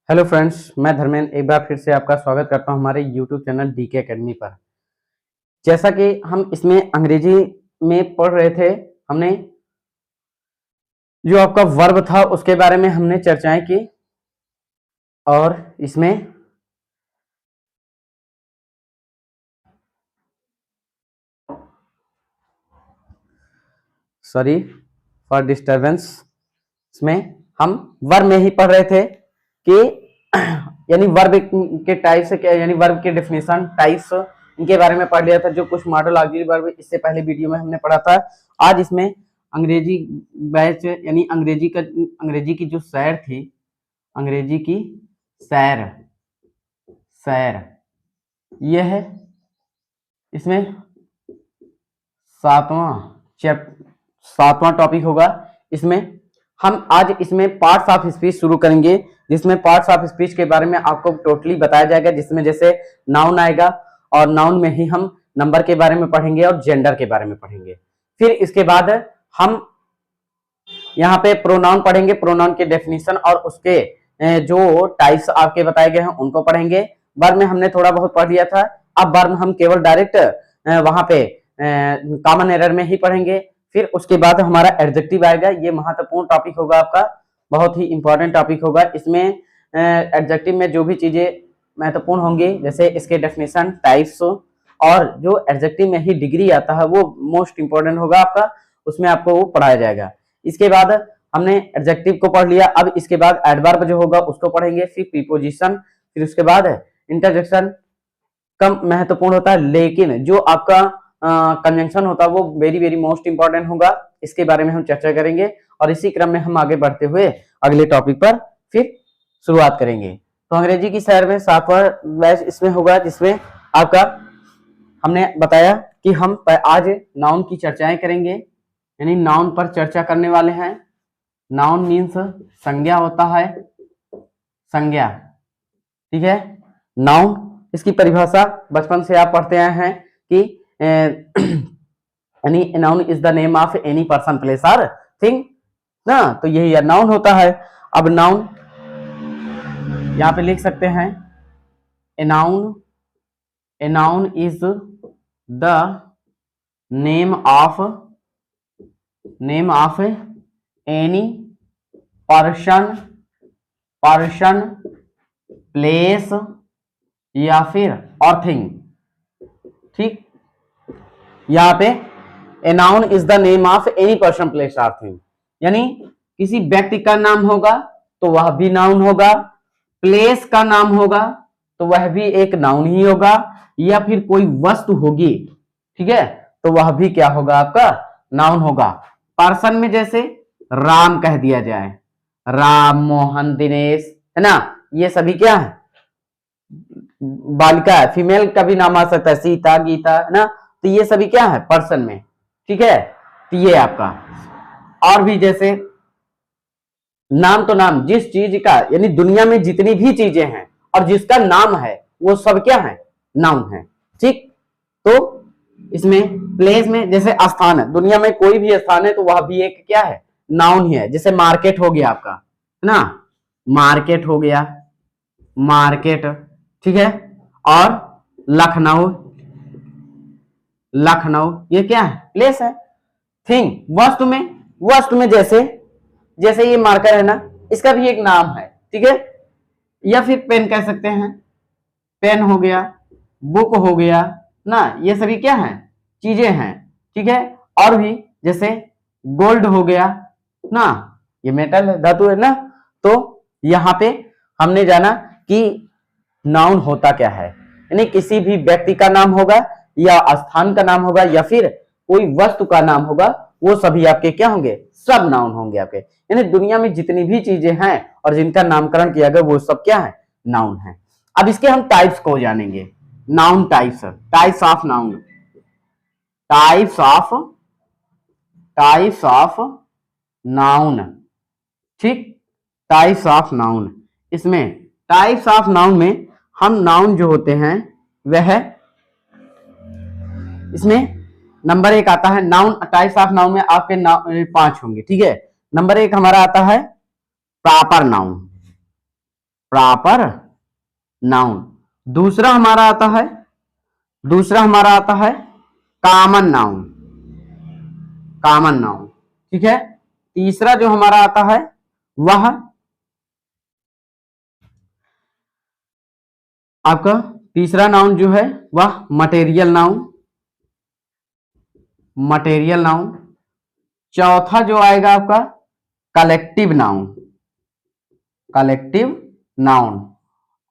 Hello friends, मैं धर्मेंद्र एक बार फिर से आपका स्वागत करता हूं हमारे यूट्यूब चैनल डीके एकेडमी पर। जैसा कि हम इसमें अंग्रेजी में पढ़ रहे थे, हमने जो आपका वर्ब था उसके बारे में हमने चर्चाएं की और इसमें सॉरी फॉर डिस्टरबेंस, इसमें हम वर्ब में ही पढ़ रहे थे कि यानी वर्ब के टाइप से क्या, यानी वर्ब के डेफिनेशन टाइप्स इनके बारे में पढ़ लिया था। जो कुछ मॉडल ऑक्सिलरी वर्ब इससे पहले वीडियो में हमने पढ़ा था। आज इसमें अंग्रेजी बैच यानी अंग्रेजी की जो सैर थी, अंग्रेजी की सैर सैर यह है इसमें सातवां टॉपिक होगा। इसमें हम आज इसमें पार्ट्स ऑफ स्पीच शुरू करेंगे, जिसमें पार्ट्स ऑफ स्पीच के बारे में आपको टोटली बताया जाएगा, जिसमें जैसे नाउन आएगा और नाउन में ही हम नंबर के बारे में पढ़ेंगे और जेंडर के बारे में पढ़ेंगे। फिर इसके बाद हम यहाँ पे प्रोनाउन पढ़ेंगे, प्रोनाउन के डेफिनेशन और उसके जो टाइप्स आपके बताए गए हैं उनको पढ़ेंगे। वर्ब में हमने थोड़ा बहुत पढ़ लिया था, अब वर्ब हम केवल डायरेक्ट वहां पे कॉमन एरर में ही पढ़ेंगे। फिर उसके बाद हमारा एडजेक्टिव आएगा, ये महत्वपूर्ण टॉपिक होगा आपका, बहुत ही इंपॉर्टेंट टॉपिक होगा। इसमें एडजेक्टिव में जो भी चीजें महत्वपूर्ण होंगी, जैसे इसके डेफिनेशन टाइप्स और जो एडजेक्टिव में ही डिग्री आता है वो मोस्ट इंपॉर्टेंट होगा आपका, उसमें आपको वो पढ़ाया जाएगा। इसके बाद हमने एडजेक्टिव को पढ़ लिया, अब इसके बाद एडवर्ब जो होगा उसको पढ़ेंगे, फिर प्रीपोजिशन, फिर उसके बाद इंटरजेक्शन कम महत्वपूर्ण होता है, लेकिन जो आपका कंजंक्शन होता है वो वेरी वेरी मोस्ट इंपॉर्टेंट होगा। इसके बारे में हम चर्चा करेंगे और इसी क्रम में हम आगे बढ़ते हुए अगले टॉपिक पर फिर शुरुआत करेंगे। तो अंग्रेजी की सैर में 7वां बैच इसमें होगा, जिसमें आपका हमने बताया कि हम आज नाउन की चर्चाएं करेंगे, यानी नाउन पर चर्चा करने वाले हैं। नाउन मीन्स संज्ञा होता है, संज्ञा, ठीक है। नाउन इसकी परिभाषा बचपन से आप पढ़ते आए हैं कि यानी noun is the name of any person place और थिंग ना, तो यही नाउन होता है। अब नाउन यहां पे लिख सकते हैं, a noun is the name of any person place या फिर और थिंग, ठीक। यहाँ पे a noun is the name of any person place और थिंग, यानी किसी व्यक्ति का नाम होगा तो वह भी नाउन होगा, प्लेस का नाम होगा तो वह भी एक नाउन ही होगा, या फिर कोई वस्तु होगी, ठीक है, तो वह भी क्या होगा, आपका नाउन होगा। पर्सन में जैसे राम कह दिया जाए, राम, मोहन, दिनेश, है ना, ये सभी क्या है, बालिका है, फीमेल का भी नाम आ सकता है, सीता, गीता, है ना, तो ये सभी क्या है पर्सन में, ठीक है। तो ये आपका और भी जैसे नाम, तो नाम जिस चीज का, यानी दुनिया में जितनी भी चीजें हैं और जिसका नाम है वो सब क्या है, नाउन है, ठीक। तो इसमें प्लेस में जैसे स्थान है, दुनिया में कोई भी स्थान है तो वह भी एक क्या है, नाउन ही है। जैसे मार्केट हो गया आपका, है ना, मार्केट हो गया, मार्केट, ठीक है। और लखनऊ, ये क्या है, प्लेस है। थिंग, वस्तु में जैसे ये मार्कर है ना, इसका भी एक नाम है, ठीक है। या फिर पेन कह सकते हैं, पेन हो गया, बुक हो गया ना, ये सभी क्या है, चीजें हैं, ठीक है। और भी जैसे गोल्ड हो गया ना, ये मेटल है, धातु है ना। तो यहाँ पे हमने जाना कि नाउन होता क्या है, यानी किसी भी व्यक्ति का नाम होगा या स्थान का नाम होगा या फिर कोई वस्तु का नाम होगा, वो सभी आपके क्या होंगे, सब नाउन होंगे आपके। यानी दुनिया में जितनी भी चीजें हैं और जिनका नामकरण किया गया वो सब क्या है, नाउन है। अब इसके हम टाइप्स को जानेंगे, noun types of noun, types of noun, ठीक, टाइप्स ऑफ नाउन। इसमें टाइप्स ऑफ नाउन में हम नाउन जो होते हैं वह इसमें नंबर 1 आता है नाउन। टाइप्स ऑफ नाउन में आपके 5 होंगे, ठीक है। नंबर 1 हमारा आता है प्रॉपर नाउन, प्रॉपर नाउन। दूसरा हमारा आता है कॉमन नाउन, कॉमन नाउन, ठीक है। तीसरा जो हमारा आता है वह आपका तीसरा नाउन जो है वह मटेरियल नाउन, मटेरियल नाउन। चौथा जो आएगा आपका कलेक्टिव नाउन, कलेक्टिव नाउन।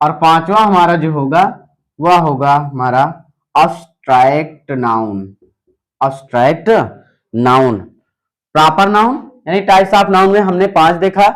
और पांचवा हमारा जो होगा वह होगा हमारा abstract noun, abstract noun. Proper noun यानी टाइप्स ऑफ नाउन में हमने 5 देखा,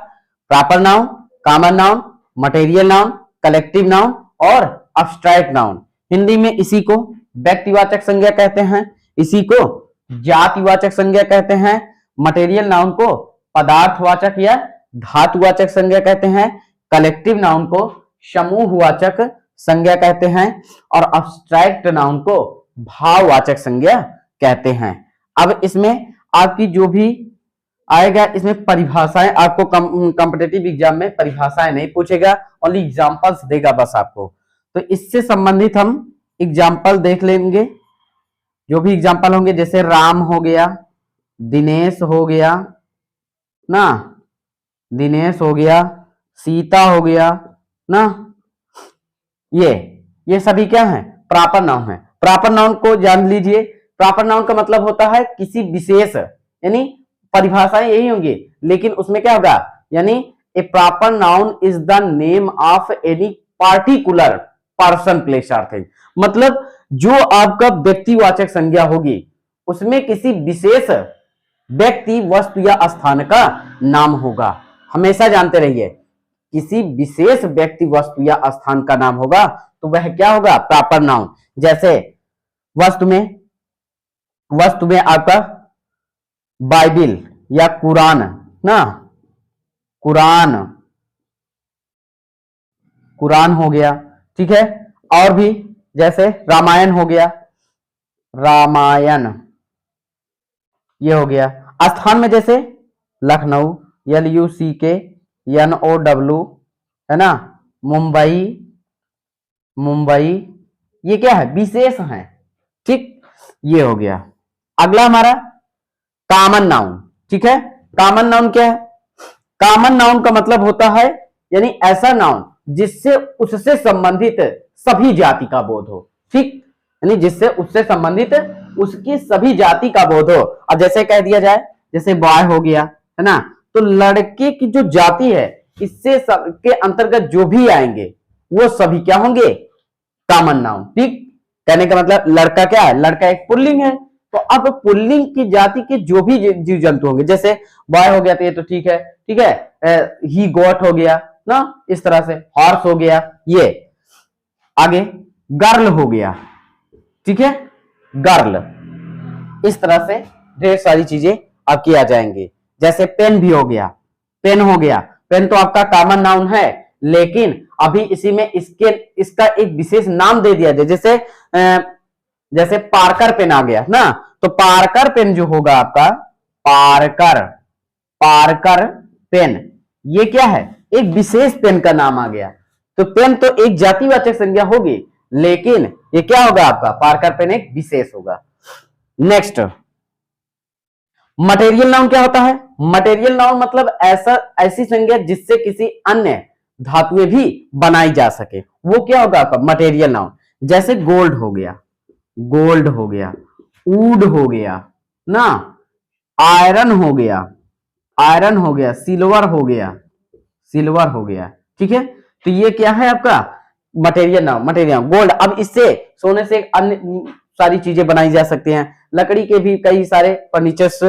proper noun, common noun, material noun, collective noun और अब्स्ट्रैक्ट नाउन। हिंदी में इसी को व्यक्तिवाचक संज्ञा कहते हैं, इसी को जातिवाचक संज्ञा कहते हैं। मटेरियल नाउन को पदार्थवाचक या धातुवाचक संज्ञा कहते हैं, कलेक्टिव नाउन को समूहवाचक संज्ञा कहते हैं और अब्स्ट्रैक्ट नाउन को भाववाचक संज्ञा कहते हैं। अब इसमें आपकी जो भी आएगा इसमें परिभाषाएं, आपको कॉम्पिटिटिव एग्जाम में परिभाषाएं नहीं पूछेगा, ओनली एग्जांपल्स देगा बस आपको। तो इससे संबंधित हम एग्जाम्पल देख लेंगे, जो भी एग्जाम्पल होंगे, जैसे राम हो गया, दिनेश हो गया ना, दिनेश हो गया, सीता हो गया ना, ये सभी क्या है प्रॉपर नाउन है। प्रॉपर नाउन को जान लीजिए, प्रॉपर नाउन का मतलब होता है किसी विशेष, यानी परिभाषाएं यही होंगी लेकिन उसमें क्या होगा, यानी a proper noun is the name of any particular person place और थिंग। मतलब जो आपका व्यक्तिवाचक संज्ञा होगी उसमें किसी विशेष व्यक्ति, वस्तु या स्थान का नाम होगा। हमेशा जानते रहिए किसी विशेष व्यक्ति, वस्तु या स्थान का नाम होगा तो वह क्या होगा प्रॉपर नाउन। जैसे वस्तु में आपका बाइबिल या कुरान ना, कुरान हो गया, ठीक है। और भी जैसे रामायण हो गया, रामायण ये हो गया। स्थान में जैसे लखनऊ, LUCKNOW है ना, मुंबई, ये क्या है विशेष है, ठीक, ये हो गया। अगला हमारा कॉमन नाउन, ठीक है। कॉमन नाउन क्या है? कॉमन नाउन का मतलब होता है यानी ऐसा नाउन जिससे उससे संबंधित सभी जाति का बोध हो, ठीक, यानी जिससे उससे संबंधित उसकी सभी जाति का बोध हो। अब जैसे कह दिया जाए जैसे बॉय हो गया है ना, तो लड़के की जो जाति है इससे के अंतर्गत जो भी आएंगे वो सभी क्या होंगे कॉमन नाउन, ठीक। कहने का मतलब लड़का क्या है, लड़का एक पुल्लिंग है, तो अब पुल्लिंग की जाति के जो भी जीव जंतु होंगे, जैसे बॉय हो गया तो ये तो ठीक है, ठीक है, ही गोट हो गया ना, इस तरह से हॉर्स हो गया, ये आगे गर्ल हो गया, ठीक है, गर्ल, इस तरह से ढेर सारी चीजें आपकी आ जाएंगी। जैसे पेन भी हो गया, पेन हो गया, पेन तो आपका कॉमन नाउन है लेकिन अभी इसी में इसका एक विशेष नाम दे दिया जाए, जैसे पार्कर पेन आ गया ना, तो पार्कर पेन जो होगा आपका पार्कर पेन, ये क्या है एक विशेष पेन का नाम आ गया। तो पेन तो एक जातिवाचक संज्ञा होगी लेकिन ये क्या होगा आपका पार्कर पेन एक विशेष होगा। नेक्स्ट मटेरियल नाउन क्या होता है? मटेरियल नाउन मतलब ऐसी संज्ञा जिससे किसी अन्य धातुएं भी बनाई जा सके, वो क्या होगा आपका मटेरियल नाउन। जैसे गोल्ड हो गया, वुड हो गया ना, आयरन हो गया, सिल्वर हो गया, ठीक है। तो ये क्या है आपका मटेरियल नाउन, गोल्ड। अब इससे सोने से अन्य सारी चीजें बनाई जा सकती हैं, लकड़ी के भी कई सारे फर्नीचर्स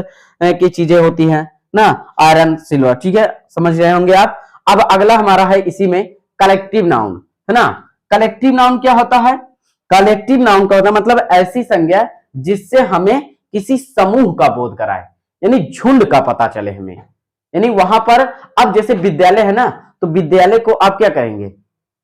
की चीजें होती हैं ना, आयरन, सिल्वर, ठीक है, समझ रहे होंगे आप। अब अगला हमारा है इसी में कलेक्टिव नाउन, है ना। कलेक्टिव नाउन क्या होता है? कलेक्टिव नाउन का होता है मतलब ऐसी संज्ञा जिससे हमें किसी समूह का बोध कराए, यानी झुंड का पता चले हमें। यानी वहां पर अब जैसे विद्यालय है ना, तो विद्यालय को आप क्या करेंगे,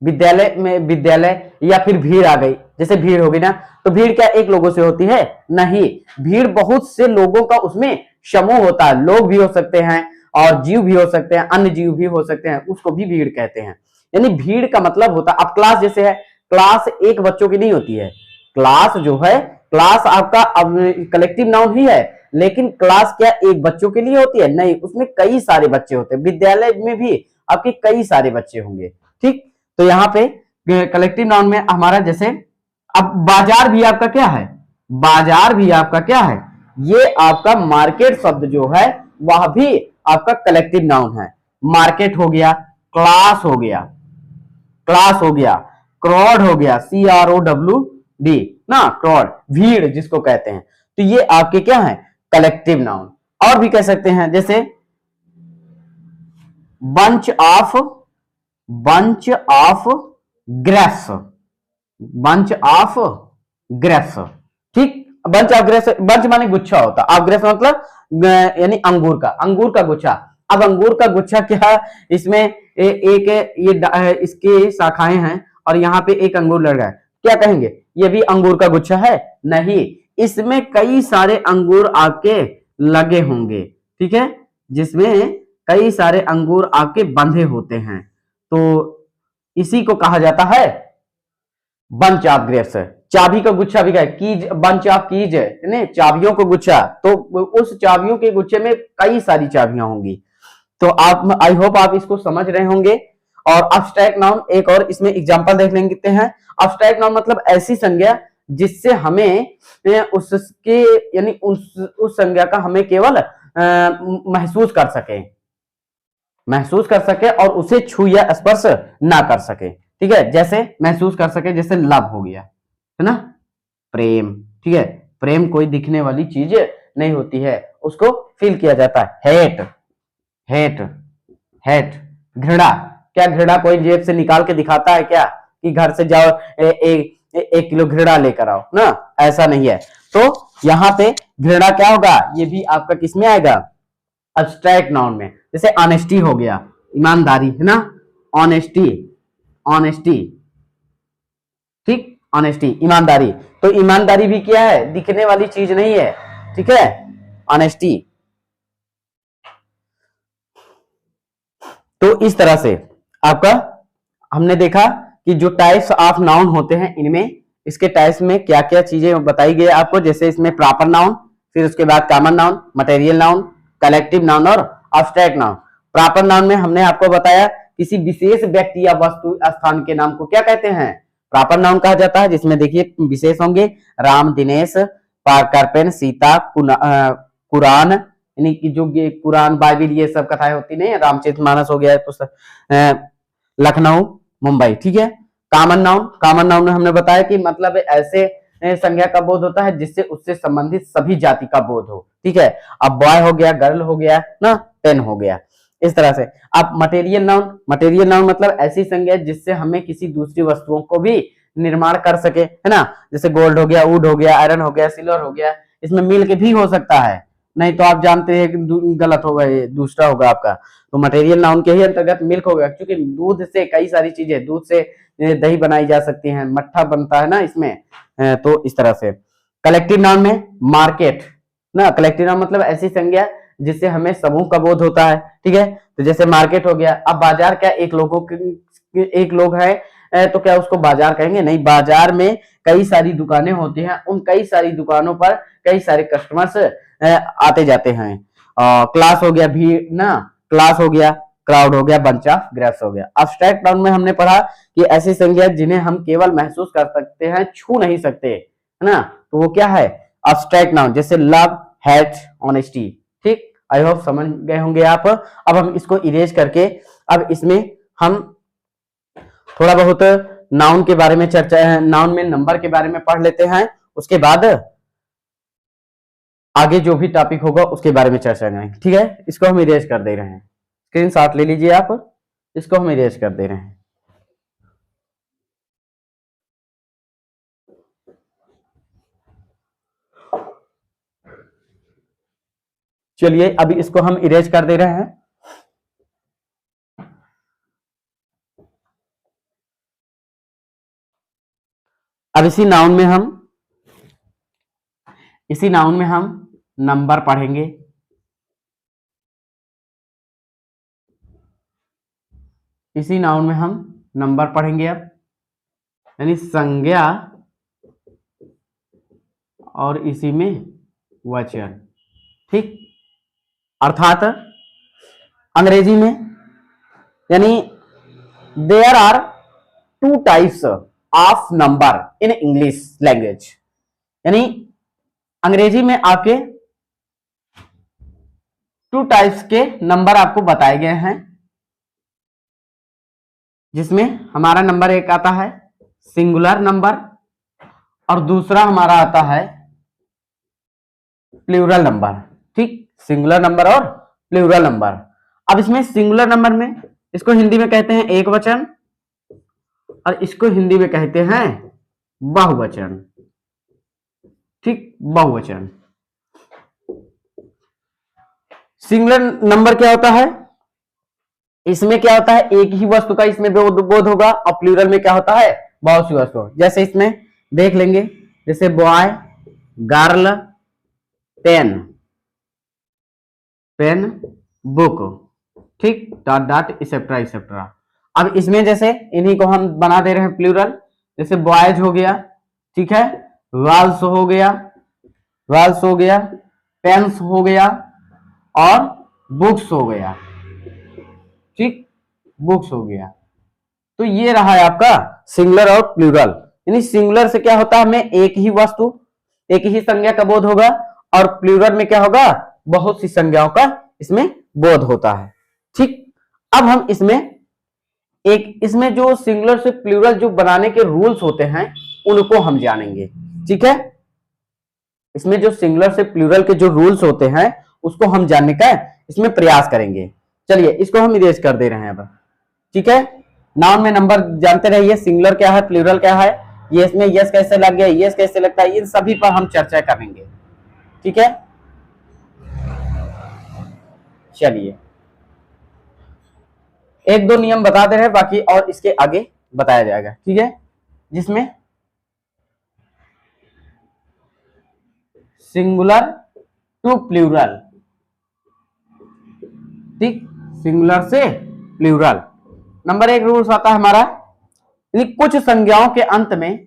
विद्यालय या फिर भीड़ आ गई, जैसे भीड़ होगी ना, तो भीड़ क्या एक लोगों से होती है? नहीं, भीड़ बहुत से लोगों का उसमें समूह होता है, लोग भी हो सकते हैं और जीव भी हो सकते हैं, अन्य जीव भी हो सकते हैं, उसको भी भीड़ कहते हैं। यानी भीड़ का मतलब होता है, अब क्लास जैसे है, क्लास एक बच्चों की नहीं होती है। क्लास जो है, क्लास आपका अब कलेक्टिव नाउन ही है, लेकिन क्लास क्या एक बच्चों के लिए होती है? नहीं, उसमें कई सारे बच्चे होते हैं। विद्यालय में भी आपके कई सारे बच्चे होंगे। ठीक, तो यहाँ पे कलेक्टिव नाउन में हमारा जैसे, अब बाजार भी आपका क्या है? बाजार भी आपका क्या है? ये आपका मार्केट शब्द जो है वह भी आपका कलेक्टिव नाउन है। मार्केट हो गया, क्लास हो गया, क्लास हो गया, क्रॉड हो गया, CROWD ना, क्रॉड, भीड़ जिसको कहते हैं। तो ये आपके क्या है? Collective noun. और भी कह सकते हैं जैसे bunch of, bunch of grapes, bunch of grapes. ठीक, बंच ऑफ ग्रेप्स, बंच माने गुच्छा होता, ऑफ ग्रेप्स मतलब यानी अंगूर का, अंगूर का गुच्छा। अब अंगूर का गुच्छा क्या, इसमें एक ये इसकी शाखाएं हैं और यहाँ पे एक अंगूर लग रहा है, क्या कहेंगे? ये भी अंगूर का गुच्छा है? नहीं, इसमें कई सारे अंगूर आपके लगे होंगे। ठीक है, जिसमें कई सारे अंगूर आपके बंधे होते हैं, तो इसी को कहा जाता है बंच ऑफ ग्रेप्स। चाबी का गुच्छा भी है, कीज, बंच ऑफ कीज है, चाबियों का गुच्छा, तो उस चाबियों के गुच्छे में कई सारी चाबियां होंगी। तो आप, आई होप आप इसको समझ रहे होंगे। और अब्स्ट्रैक्ट नाउन, एक और इसमें एग्जांपल देख लेते हैं। अब्स्ट्रैक्ट नाउन मतलब ऐसी संज्ञा जिससे हमें उसके यानी उस संज्ञा का हमें केवल महसूस कर सके, महसूस कर सके और उसे छू या स्पर्श ना कर सके। ठीक है, जैसे महसूस कर सके, जैसे लव हो गया, है ना, प्रेम। ठीक है, प्रेम कोई दिखने वाली चीज नहीं होती है, उसको फील किया जाता है। हेट, हेट, हेट, घृणा, क्या घृणा कोई जेब से निकाल के दिखाता है क्या कि घर से जाओ 1 किलो घृणा लेकर आओ ना? ऐसा नहीं है। तो यहाँ पे घृणा क्या होगा? ये भी आपका किस में आएगा? अब्स्ट्रैक्ट नाउन में। जैसे ऑनेस्टी हो गया, ईमानदारी, है ना, ऑनेस्टी, ऑनेस्टी। ठीक, ऑनेस्टी, ईमानदारी। तो ईमानदारी भी क्या है? दिखने वाली चीज नहीं है। ठीक है, ऑनेस्टी। तो इस तरह से आपका हमने देखा कि जो टाइप्स ऑफ नाउन होते हैं, इनमें इसके टाइप्स में क्या क्या चीजें बताई गई आपको। जैसे इसमें प्रॉपर नाउन, फिर उसके बाद common noun, material noun, collective noun और अब्स्ट्रैक्ट नाउन। प्रॉपर नाउन में हमने आपको बताया किसी विशेष व्यक्ति या वस्तु स्थान के नाम को क्या कहते हैं? प्रॉपर नाउन कहा जाता है, जिसमें देखिए विशेष होंगे, राम, दिनेश, पारकारपेन, सीता, कुरान, यानी कि जो ये कुरान, बाइबिल, ये सब कथाएं होती नहीं, रामचरितमानस हो गया पुस्तक, लखनऊ, मुंबई। ठीक है, कॉमन नाउन, कॉमन नाउन में हमने बताया कि मतलब ऐसे संज्ञा का बोध होता है जिससे उससे संबंधित सभी जाति का बोध हो। ठीक है, अब बॉय हो गया, गर्ल हो गया ना, पेन हो गया, इस तरह से। अब मटेरियल नाउन, मटेरियल नाउन मतलब ऐसी संज्ञा जिससे हमें किसी दूसरी वस्तुओं को भी निर्माण कर सके, है ना, जैसे गोल्ड हो गया, वुड हो गया, आयरन हो गया, सिल्वर हो गया। इसमें मिल्क भी हो सकता है, नहीं तो आप जानते हैं कि गलत होगा, ये दूसरा होगा आपका। तो मटेरियल नाउन के ही अंतर्गत मिल्क होगा, क्योंकि दूध से कई सारी चीजें, दूध से दही बनाई जा सकती है, मट्ठा बनता है ना इसमें। तो इस तरह से कलेक्टिव नाउन में मार्केट ना, कलेक्टिव नाउन मतलब ऐसी संज्ञा जिससे हमें समूह का बोध होता है। ठीक है, तो जैसे मार्केट हो गया। अब बाजार क्या एक लोग है तो क्या उसको बाजार कहेंगे? नहीं, बाजार में कई सारी दुकानें होती हैं, उन कई सारी दुकानों पर कई सारे कस्टमर्स आते जाते हैं। क्लास हो गया, भीड़ ना, क्लास हो गया, क्राउड हो गया, बंच ऑफ ग्रेप्स हो गया। अब्स्ट्रैक्ट नाउन में हमने पढ़ा कि ऐसी संज्ञा जिन्हें हम केवल महसूस कर सकते हैं, छू नहीं सकते, है ना, तो वो क्या है? Abstract noun. जैसे लव, हेट, ऑनेस्टी। ठीक, आई होप समझ गए होंगे आप। अब हम इसको इरेज करके, अब इसमें हम थोड़ा बहुत नाउन के बारे में चर्चा, नाउन में नंबर के बारे में पढ़ लेते हैं, उसके बाद आगे जो भी टॉपिक होगा उसके बारे में चर्चा करेंगे। ठीक है, इसको हम इरेज कर दे रहे हैं, स्क्रीनशॉट ले लीजिए आप, इसको हम इरेज कर दे रहे हैं। चलिए अभी इसको हम इरेज कर दे रहे हैं। अब इसी नाउन में हम नंबर पढ़ेंगे। इसी नाउन में हम नंबर पढ़ेंगे अब, यानी संज्ञा और इसी में वचन। ठीक, अर्थात अंग्रेजी में यानी there are two types of number in English language, यानी अंग्रेजी में आपके टू टाइप्स के नंबर आपको बताए गए हैं, जिसमें हमारा नंबर एक आता है सिंगुलर नंबर और दूसरा हमारा आता है प्लूरल नंबर। ठीक, सिंगुलर नंबर और प्लूरल नंबर। अब इसमें सिंगुलर नंबर में इसको हिंदी में कहते हैं एक वचन और इसको हिंदी में कहते हैं बहुवचन। ठीक, बहुवचन। सिंगुलर नंबर क्या होता है, इसमें क्या होता है एक ही वस्तु का इसमें बोध होगा, और प्लूरल में क्या होता है बहुत सी वस्तु। जैसे इसमें देख लेंगे, जैसे boy, girl, pen, pen, book, ठीक, डॉट डॉट इसेट्रा इसेट्रा। अब इसमें जैसे इन्हीं को हम बना दे रहे हैं प्लूरल, जैसे बॉयज हो गया, ठीक है, गर्ल्स हो गया, गर्ल्स हो गया, पेन्स हो गया और बुक्स हो गया। ठीक, बुक्स हो गया। तो ये रहा है आपका सिंगुलर और प्लूरल। यानी सिंगुलर से क्या होता है, हमें एक ही वस्तु, एक ही संज्ञा का बोध होगा, और प्लूरल में क्या होगा बहुत सी संज्ञाओं का इसमें बोध होता है। ठीक, अब हम इसमें जो सिंगुलर से प्लूरल जो बनाने के रूल्स होते हैं उनको हम जानेंगे। ठीक है, इसमें जो सिंगुलर से प्लूरल के जो रूल्स होते हैं उसको हम जानने का इसमें प्रयास करेंगे। चलिए इसको हम इरेज कर दे रहे हैं अब। ठीक है, नाउन में नंबर जानते रहिए, सिंगुलर क्या है, प्लूरल क्या है, ये इसमें यस कैसे लग गया, यस कैसे लगता है, इन सभी पर हम चर्चा करेंगे। ठीक है, चलिए एक दो नियम बता दे रहे हैं, बाकी और इसके आगे बताया जाएगा। ठीक है, जिसमें सिंगुलर टू प्लूरल, ठीक, सिंगुलर से प्लूरल। नंबर एक रूल्स आता है हमारा, कुछ संज्ञाओं के अंत में,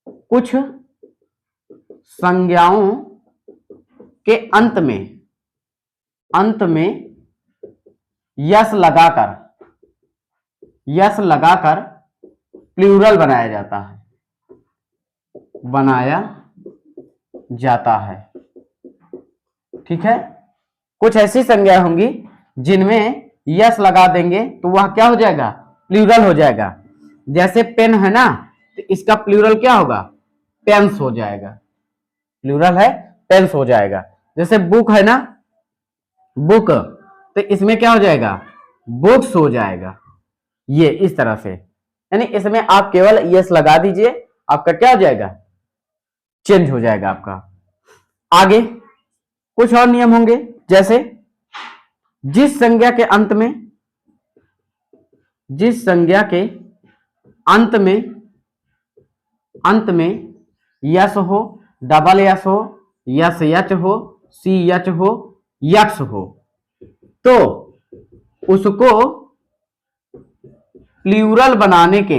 कुछ संज्ञाओं के अंत में यस लगाकर प्लूरल बनाया जाता है। ठीक है, कुछ ऐसी संज्ञा होंगी जिनमें यस लगा देंगे तो वह क्या हो जाएगा प्लूरल हो जाएगा। जैसे पेन है ना, तो इसका प्लूरल क्या होगा पेन्स हो जाएगा, प्लूरल है पेन्स हो जाएगा। जैसे बुक है ना, बुक, तो इसमें क्या हो जाएगा बुक्स हो जाएगा। ये इस तरह से, यानी इसमें आप केवल यस लगा दीजिए, आपका क्या हो जाएगा चेंज हो जाएगा आपका। आगे कुछ और नियम होंगे, जैसे जिस संज्ञा के अंत में यस हो, डबल यस हो, यस यच हो, सी यच हो, यक्स हो, तो उसको प्लूरल बनाने के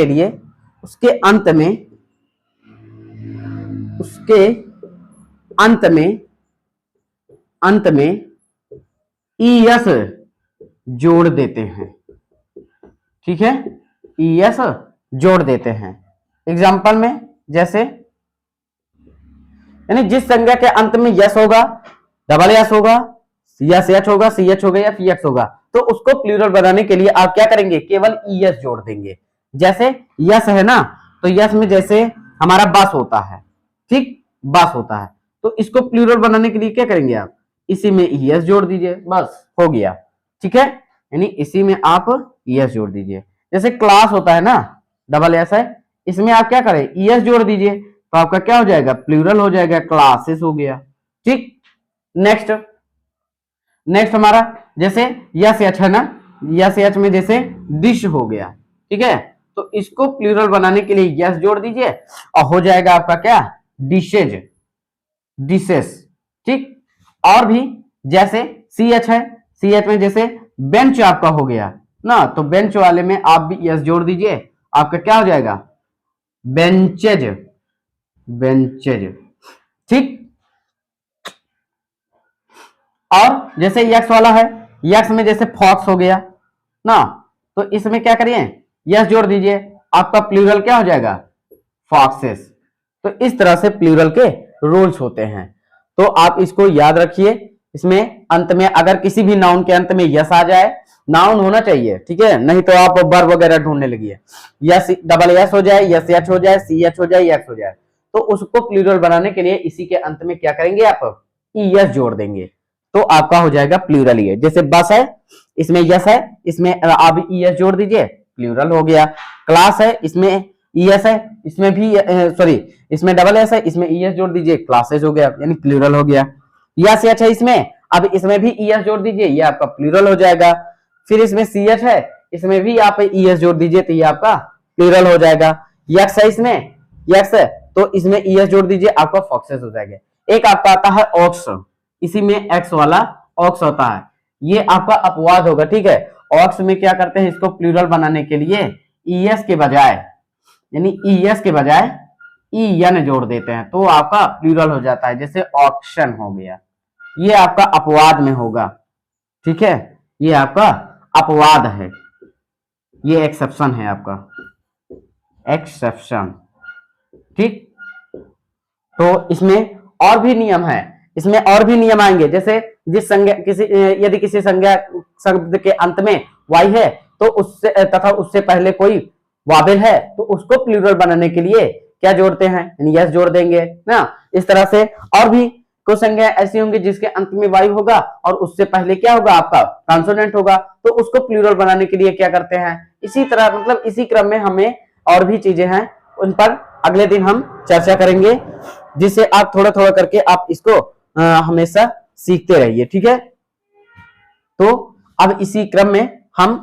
लिए उसके अंत में ईएस जोड़ देते हैं। ठीक है, ईएस जोड़ देते हैं। एग्जाम्पल में जैसे, यानी जिस संज्ञा के अंत में यस होगा, डबल यस होगा, यस एच होगा, सी एच होगा या पी एक्स होगा, तो उसको प्लूरल बनाने के लिए आप क्या करेंगे केवल ईएस जोड़ देंगे। जैसे यस है ना, तो यस में जैसे हमारा बस होता है, ठीक, बस होता है, तो इसको प्लूरल बनाने के लिए क्या करेंगे आप इसी में ईएस जोड़ दीजिए, बस हो गया। ठीक है, यानी इसी में आप ईएस जोड़ दीजिए। जैसे क्लास होता है ना, डबल एस है, इसमें आप क्या करें ईएस जोड़ दीजिए, तो आपका क्या हो जाएगा प्लूरल हो जाएगा, क्लासेस हो गया। ठीक, नेक्स्ट हमारा जैसे यस एच है ना, यस एच में जैसे डिश हो गया। ठीक है, तो इसको प्लूरल बनाने के लिए यस जोड़ दीजिए और हो जाएगा आपका क्या डिशेज। डिशेस, ठीक। और भी जैसे CH है, CH में जैसे बेंच आपका हो गया ना, तो बेंच वाले में आप भी यस जोड़ दीजिए, आपका क्या हो जाएगा, बेंचेज, बेंचेज, ठीक। और जैसे यक्स वाला है, यक्स में जैसे फॉक्स हो गया ना, तो इसमें क्या करिए, यस जोड़ दीजिए, आपका प्लूरल क्या हो जाएगा, फॉक्सेस। तो इस तरह से प्लूरल के रूल्स होते हैं, तो आप इसको याद रखिए। इसमें अंत में अगर किसी भी नाउन के अंत में यस आ जाए, नाउन होना चाहिए, ठीक है, नहीं तो आप वर्ब वगैरह ढूंढने लगिए, यस डबल एस हो जाए, यस एच हो जाए, सी एच हो जाए, एक्स हो जाए, तो उसको प्लूरल बनाने के लिए इसी के अंत में क्या करेंगे, आप ईएस जोड़ देंगे, तो आपका हो जाएगा प्लूरल। ये जैसे बस है, इसमें यस है, इसमें आप ईएस जोड़ दीजिए, प्लूरल हो गया। क्लास है, इसमें ईएस है, इसमें भी सॉरी इसमें डबल एस है, इसमें ईएस जोड़ दीजिए, क्लासेस हो गया, यानी प्लूरल हो गया। यस एच है इसमें, अब इसमें भी ईएस जोड़ दीजिए, ये आपका प्लूरल हो जाएगा। फिर इसमें सीएच है, इसमें भी आप ईएस जोड़ दीजिए, तो ये आपका प्लूरल हो जाएगा। यक्स है इसमें, यक्स है, तो इसमें ईएस जोड़ दीजिए, आपका फॉक्सेस हो जाएगा। एक आपका आता है ऑक्स, इसी में एक्स वाला ऑक्स होता है, ये आपका अपवाद होगा, ठीक है। ऑक्स में क्या करते हैं, इसको प्लूरल बनाने के लिए ईएस के बजाय, यानी ईएस के बजाय ईएन जोड़ देते हैं, तो आपका प्लूरल हो जाता है, जैसे ऑक्शन हो गया, ये आपका अपवाद में होगा, ठीक है, ये आपका अपवाद है, ये एक्सेप्शन है आपका, एक्सेप्शन, ठीक। तो इसमें और भी नियम है, इसमें और भी नियम आएंगे, जैसे जिस संज्ञा किसी यदि किसी संज्ञा शब्द के अंत में वाई है, तो उससे तथा उससे पहले कोई वावेल है, तो उसको प्लूरल बनाने के लिए क्या जोड़ते हैं, यानी यस जोड़ देंगे ना। इस तरह से और भी कुछ संज्ञा ऐसी होंगी जिसके अंत में वाई होगा और उससे पहले क्या होगा, आपका कॉन्सोनेंट होगा, तो उसको प्लूरल बनाने के लिए क्या करते हैं, इसी तरह, मतलब इसी क्रम में हमें और भी चीजें हैं, उन पर अगले दिन हम चर्चा करेंगे, जिससे आप थोड़ा थोड़ा करके आप इसको हमेशा सीखते रहिए, ठीक है। तो अब इसी क्रम में हम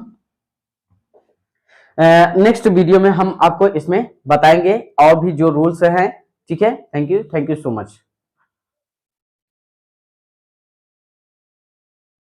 नेक्स्ट वीडियो में हम आपको इसमें बताएंगे और भी जो रूल्स हैं, ठीक है। Thank you so much.